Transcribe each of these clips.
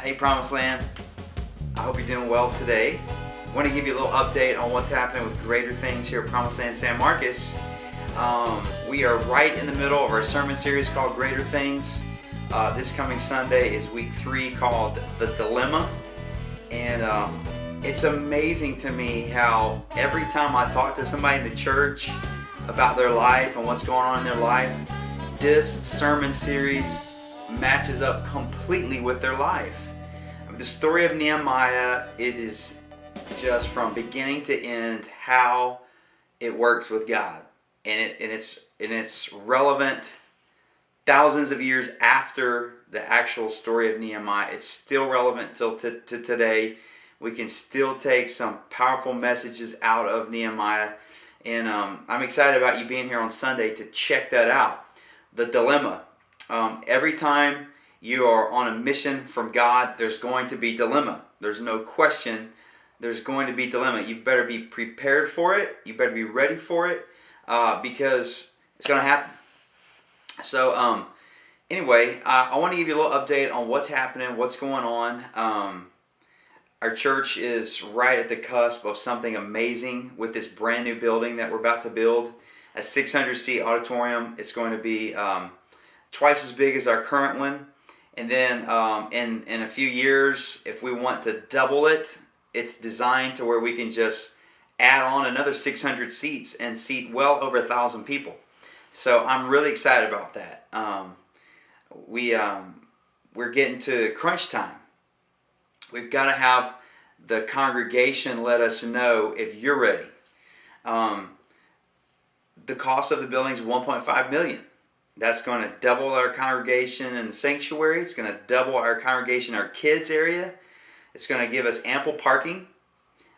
Hey PromiseLand, I hope you're doing well today. I want to give you a little update on what's happening with Greater Things here at PromiseLand San Marcos. We are right in the middle of our sermon series called Greater Things. This coming Sunday is week 3 called The Dilemma. And it's amazing to me how every time I talk to somebody in the church about their life and what's going on in their life, this sermon series matches up completely with their life. The story of Nehemiah, it is just from beginning to end how it works with God, and it's relevant thousands of years after the actual story of Nehemiah. It's still relevant till to today. We can still take some powerful messages out of Nehemiah, and I'm excited about you being here on Sunday to check that out. The Dilemma. Every time you are on a mission from God, there's going to be dilemma. There's no question there's going to be dilemma. You better be prepared for it. You better be ready for it because it's going to happen. So anyway, I want to give you a little update on what's happening, what's going on. Our church is right at the cusp of something amazing with this brand new building that we're about to build. A 600-seat auditorium. It's going to be twice as big as our current one. And then in a few years, if we want to double it, it's designed to where we can just add on another 600 seats and seat well over 1,000 people. So I'm really excited about that. We're getting to crunch time. We've got to have the congregation let us know if you're ready. The cost of the building is $1.5 million. That's going to double our congregation in the sanctuary. It's going to double our congregation in our kids area. It's going to give us ample parking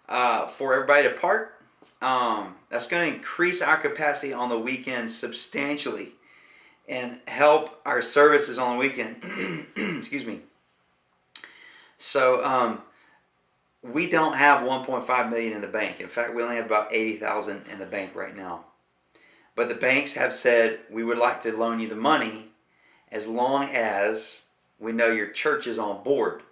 for everybody to park. That's going to increase our capacity on the weekend substantially and help our services on the weekend. Excuse me. So we don't have $1.5 million in the bank. In fact, we only have about $80,000 in the bank right now. But the banks have said, we would like to loan you the money as long as we know your church is on board.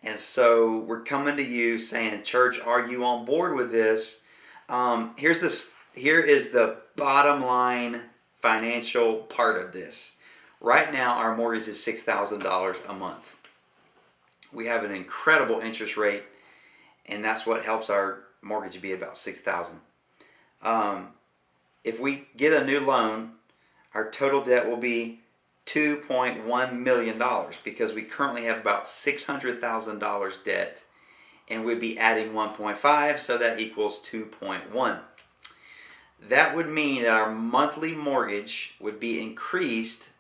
And so we're coming to you saying, church, are you on board with this? Here is the bottom line financial part of this. Right now, our mortgage is $6,000 a month. We have an incredible interest rate, and that's what helps our mortgage be about $6,000. If we get a new loan, our total debt will be $2.1 million because we currently have about $600,000 debt, and we'd be adding 1.5, so that equals 2.1. That would mean that our monthly mortgage would be increased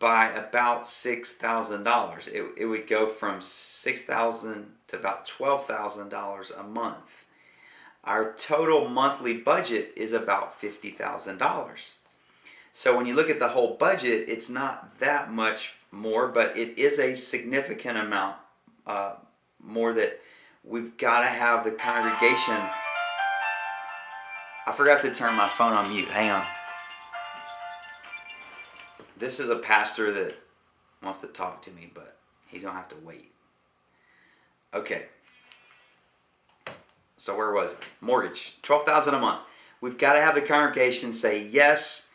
by about $6,000. It would go from $6,000 to about $12,000 a month. Our total monthly budget is about $50,000. So when you look at the whole budget, it's not that much more, but it is a significant amount more that we've got to have the congregation. I forgot to turn my phone on mute. Hang on. This is a pastor that wants to talk to me, but he's going to have to wait. Okay. So where was it? Mortgage, $12,000 a month. We've got to have the congregation say, yes,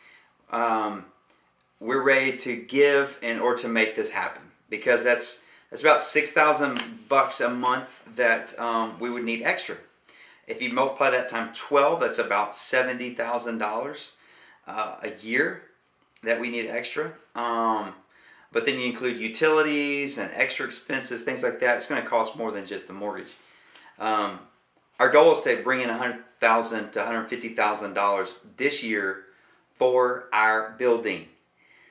we're ready to give in order to make this happen. Because that's about $6,000 a month that we would need extra. If you multiply that times 12, that's about $70,000 a year that we need extra. But then you include utilities and extra expenses, things like that. It's going to cost more than just the mortgage. Our goal is to bring in $100,000 to $150,000 this year for our building.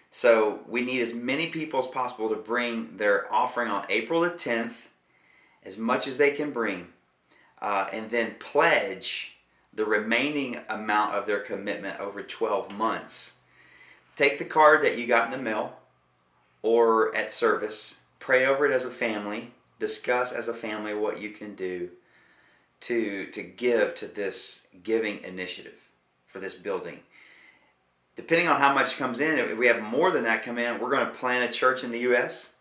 So we need as many people as possible to bring their offering on April the 10th, as much as they can bring, and then pledge the remaining amount of their commitment over 12 months. Take the card that you got in the mail or at service, pray over it as a family, discuss as a family what you can do to give to this giving initiative for this building. Depending on how much comes in, if we have more than that come in, we're going to plant a church in the U.S.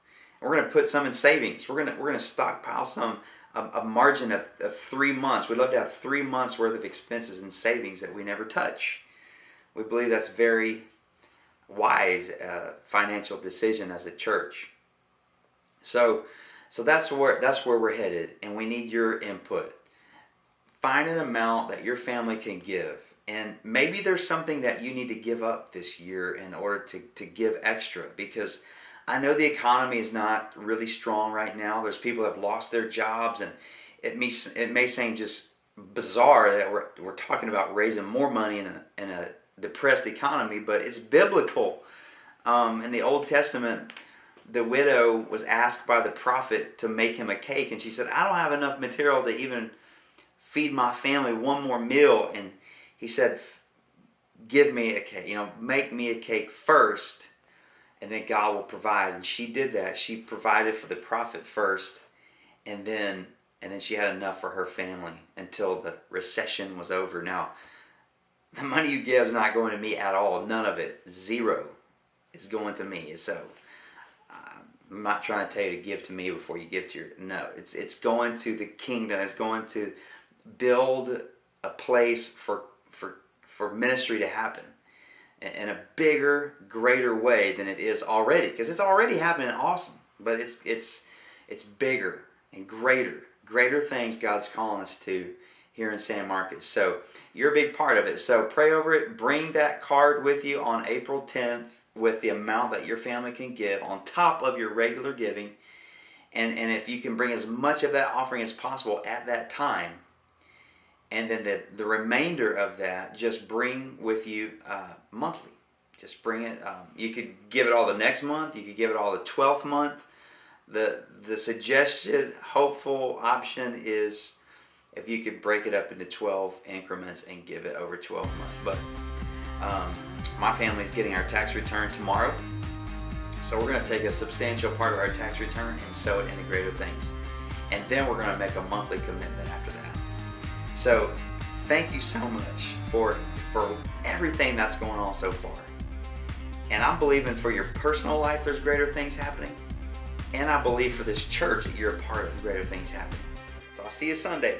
We're going to put some in savings. We're going to stockpile some, a margin of 3 months. We'd love to have 3 months worth of expenses and savings that we never touch. We believe that's very wise financial decision as a church. So that's where we're headed, and we need your input. Find an amount that your family can give, and maybe there's something that you need to give up this year in order to give extra, because I know the economy is not really strong right now. There's people that have lost their jobs, and it may seem just bizarre that we're talking about raising more money in a depressed economy, but it's biblical. In the Old Testament, the widow was asked by the prophet to make him a cake, and she said, I don't have enough material to even feed my family one more meal. And he said, give me a cake, make me a cake first, and then God will provide. And she did that. She provided for the prophet first, and then she had enough for her family until the recession was over. Now, the money you give is not going to me at all. None of it. Zero is going to me. So I'm not trying to tell you to give to me before you give to your... No, it's going to the kingdom. It's going to build a place for ministry to happen in a bigger, greater way than it is already. Because it's already happening awesome. But it's bigger and greater things God's calling us to here in San Marcos. So you're a big part of it. So pray over it. Bring that card with you on April 10th with the amount that your family can give on top of your regular giving. And if you can bring as much of that offering as possible at that time, and then the remainder of that, just bring with you monthly. Just bring it. You could give it all the next month. You could give it all the 12th month. The suggested, hopeful option is if you could break it up into 12 increments and give it over 12 months. But my family's getting our tax return tomorrow. So we're going to take a substantial part of our tax return and sow it into greater things. And then we're going to make a monthly commitment after that. So thank you so much for everything that's going on so far. And I'm believing for your personal life there's greater things happening. And I believe for this church that you're a part of greater things happening. So I'll see you Sunday.